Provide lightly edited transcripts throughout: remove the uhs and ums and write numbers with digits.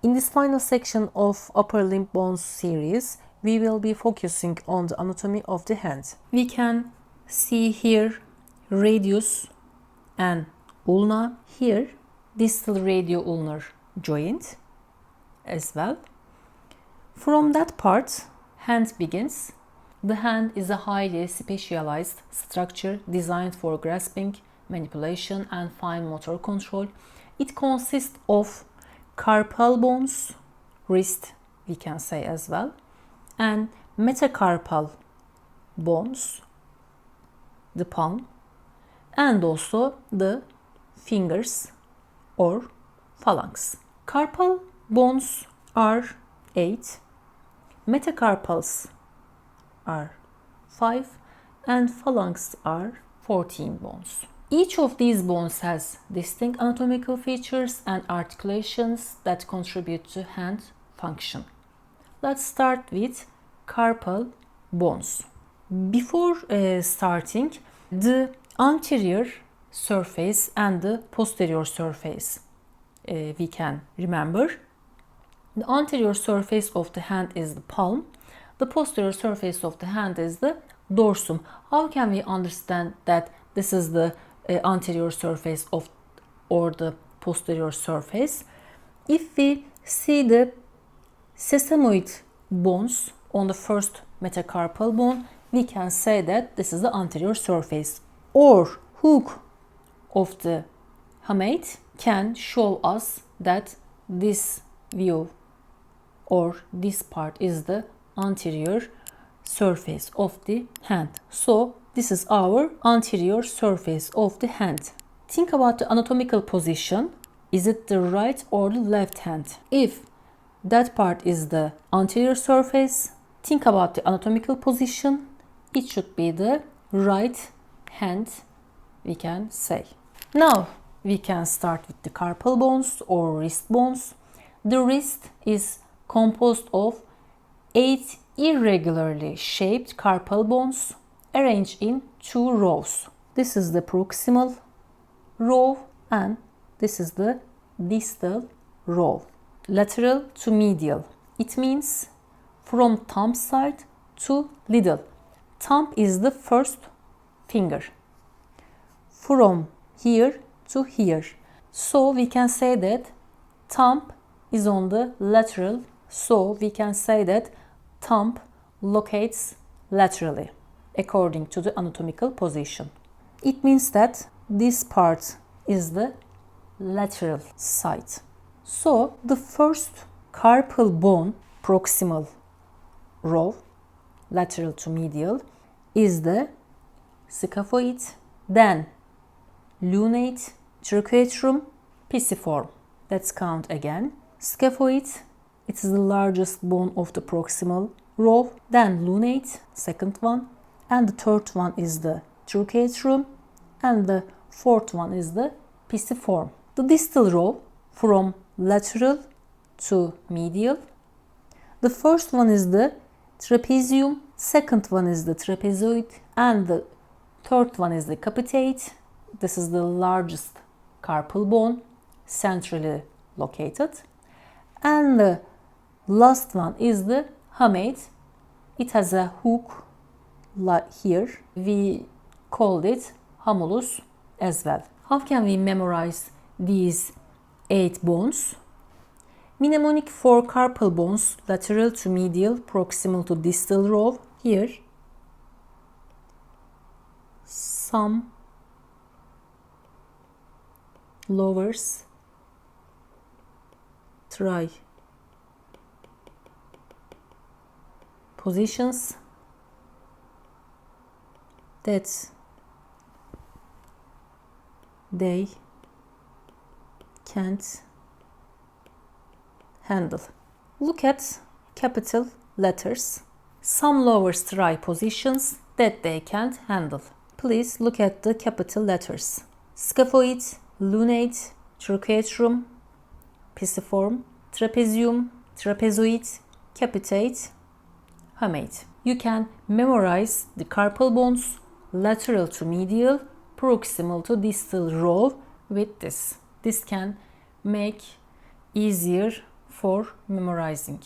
In this final section of upper limb bones series, we will be focusing on the anatomy of the hand. We can see here radius and ulna, here distal radio-ulnar joint as well. From that part, hand begins. The hand is a highly specialized structure designed for grasping, manipulation, and fine motor control. It consists of carpal bones, wrist we can say as well, and metacarpal bones, the palm, and also the fingers or phalanx. Carpal bones are 8, metacarpals are 5, and phalanx are 14 bones. Each of these bones has distinct anatomical features and articulations that contribute to hand function. Let's start with carpal bones. Before starting, the anterior surface and the posterior surface we can remember. The anterior surface of the hand is the palm. The posterior surface of the hand is the dorsum. How can we understand that this is the anterior surface of or the posterior surface? If we see the sesamoid bones on the first metacarpal bone, we can say that this is the anterior surface, or hook of the hamate can show us that this view or this part is the anterior surface of the hand. So this is our anterior surface of the hand. Think about the anatomical position. Is it the right or the left hand? If that part is the anterior surface, think about the anatomical position. It should be the right hand, we can say. Now we can start with the carpal bones or wrist bones. The wrist is composed of 8 irregularly shaped carpal bones arranged in 2 rows. This is the proximal row and this is the distal row. Lateral to medial. It means from thumb side to little. Thumb is the first finger. From here to here. So we can say that thumb is on the lateral. So we can say that thumb locates laterally according to the anatomical position. It means that this part is the lateral side. So the first carpal bone, proximal row, lateral to medial, is the scaphoid, then lunate, trochlearum, pisiform. Let's count again. Scaphoid, it is the largest bone of the proximal row, then lunate, second one, and the third one is the trochlearum, and the fourth one is the pisiform. The distal row from lateral to medial. The first one is the trapezium, second one is the trapezoid, and the third one is the capitate. This is the largest carpal bone, centrally located. And the last one is the hamate. It has a hook here. We called it humulus as well. How can we memorize these 8 bones? Mnemonic for carpal bones, lateral to medial, proximal to distal row. Here, some lowers, try positions that they can't handle. Look at capital letters. Some lowers try positions that they can't handle. Please look at the capital letters. Scaphoid, lunate, trochlearum, pisiform, trapezium, trapezoid, capitate, hamate. You can memorize the carpal bones, lateral to medial, proximal to distal row with this. This can make easier for memorizing.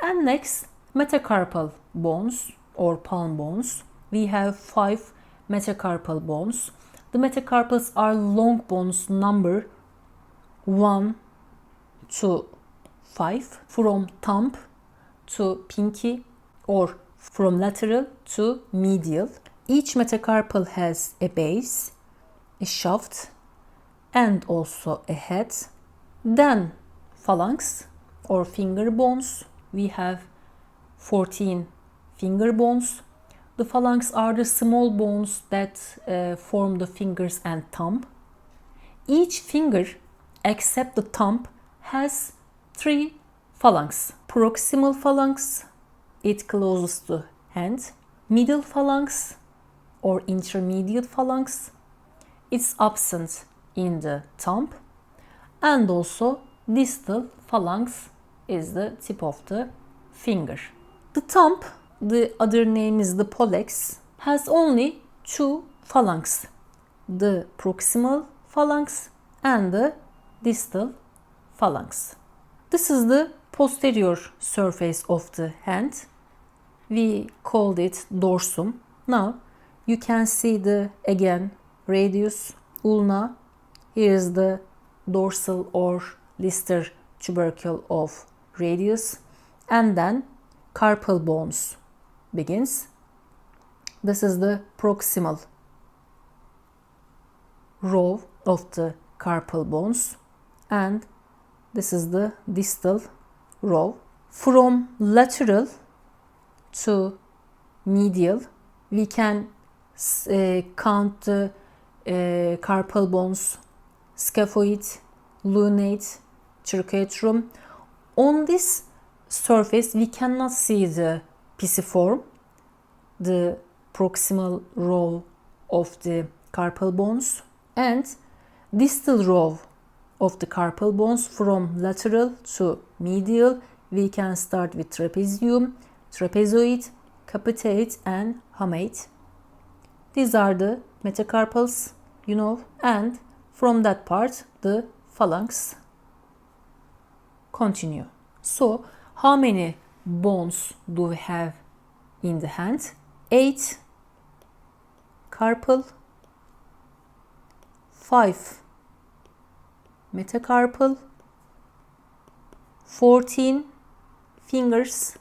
And next, metacarpal bones or palm bones. We have 5 metacarpal bones. The metacarpals are long bones number 1 to 5 from thumb to pinky or from lateral to medial. Each metacarpal has a base, a shaft, and also a head. Then phalanx or finger bones. We have 14 finger bones. The phalanx are the small bones that form the fingers and thumb. Each finger except the thumb has 3 phalanx. Proximal phalanx, it closest to hand. Middle phalanx or intermediate phalanx, it's absent in the thumb. And also distal phalanx is the tip of the finger. The thumb, the other name is the pollex, has only 2 phalanx, the proximal phalanx and the distal phalanx. This is the posterior surface of the hand. We called it dorsum. Now you can see the again radius, ulna. Here is the dorsal or Lister tubercle of radius, and then carpal bones begins. This is the proximal row of the carpal bones, and this is the distal row. From lateral to medial, we can count the carpal bones, scaphoid, lunate, triquetrum. On this surface, we cannot see the pisiform, the proximal row of the carpal bones, and distal row of the carpal bones. From lateral to medial, we can start with trapezium, trapezoid, capitate, and hamate. These are the metacarpals, and from that part, the phalanx continue. So, how many bones do we have in the hand? 8 carpal, 5 metacarpal, 14 fingers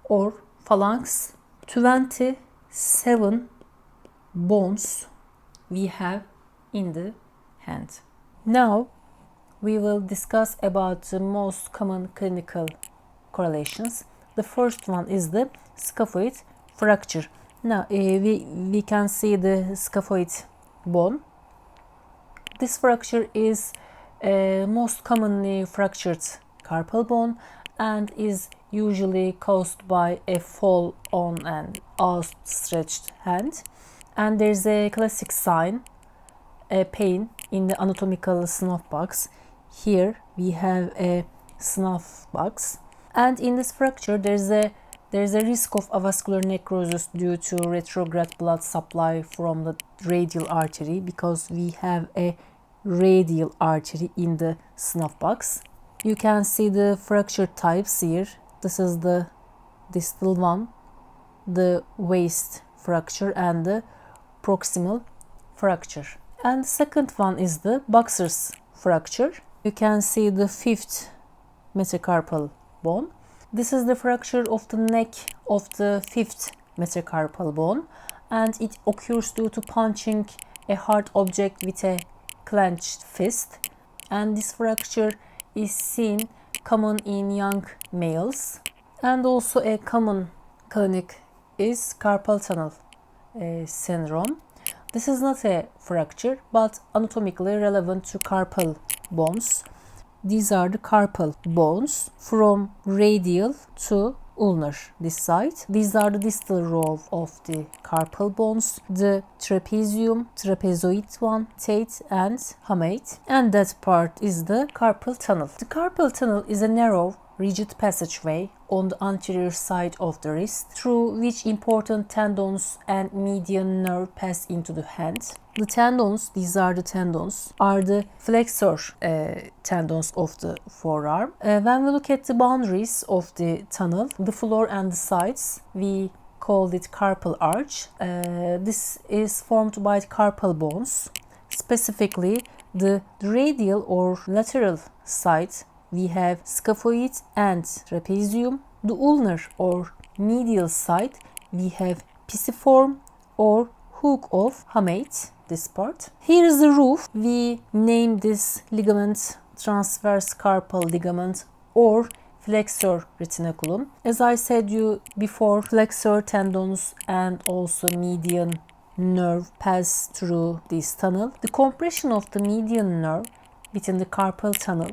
or phalanx, 27 bones we have in the hand. Now we will discuss about the most common clinical correlations. The first one is the scaphoid fracture. Now we can see the scaphoid bone. This fracture is most commonly fractured carpal bone and is usually caused by a fall on an outstretched hand. And there's a classic sign, a pain in the anatomical snuff box. Here we have a snuff box, and in this fracture there's a risk of avascular necrosis due to retrograde blood supply from the radial artery, because we have a radial artery in the snuff box. You can see the fracture types here. This is the distal one, the waist fracture, and the proximal fracture. And the second one is the boxer's fracture. You can see the 5th metacarpal bone. This is the fracture of the neck of the 5th metacarpal bone, and it occurs due to punching a hard object with a clenched fist. And this fracture is seen common in young males. And also a common clinic is carpal tunnel syndrome. This is not a fracture, but anatomically relevant to carpal bones. These are the carpal bones from radial to ulnar, this side. These are the distal row of the carpal bones, the trapezium, trapezoid one, tate, and hamate. And that part is the carpal tunnel. The carpal tunnel is a narrow rigid passageway on the anterior side of the wrist, through which important tendons and median nerve pass into the hand. The tendons, these are the tendons, are the flexor tendons of the forearm. When we look at the boundaries of the tunnel, the floor and the sides, we call it carpal arch. This is formed by the carpal bones. Specifically, the radial or lateral side, we have scaphoid and trapezium. The ulnar or medial side, we have pisiform or hook of hamate, this part. Here is the roof. We name this ligament transverse carpal ligament or flexor retinaculum. As I said you before, flexor tendons and also median nerve pass through this tunnel. The compression of the median nerve within the carpal tunnel,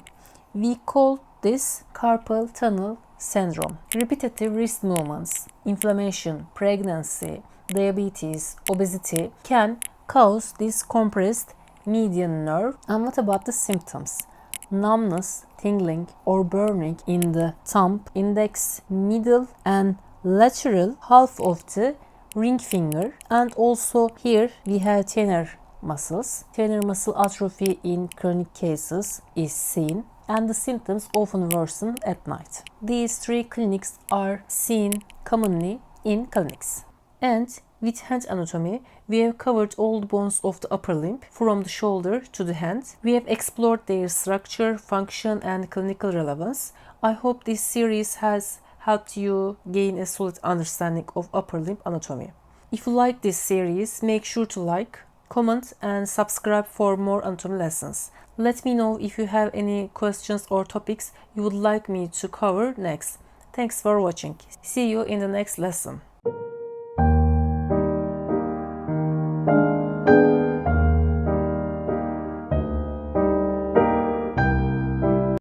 we call this carpal tunnel syndrome. Repetitive wrist movements, inflammation, pregnancy, diabetes, obesity can cause this compressed median nerve. And what about the symptoms? Numbness, tingling or burning in the thumb, index, middle and lateral half of the ring finger, and also here we have thenar muscles. Thenar muscle atrophy in chronic cases is seen, and the symptoms often worsen at night. These three clinics are seen commonly in clinics. And with hand anatomy, we have covered all the bones of the upper limb from the shoulder to the hand. We have explored their structure, function and clinical relevance. I hope this series has helped you gain a solid understanding of upper limb anatomy. If you like this series, make sure to like, comment and subscribe for more anatomy lessons. Let me know if you have any questions or topics you would like me to cover next. Thanks for watching. See you in the next lesson.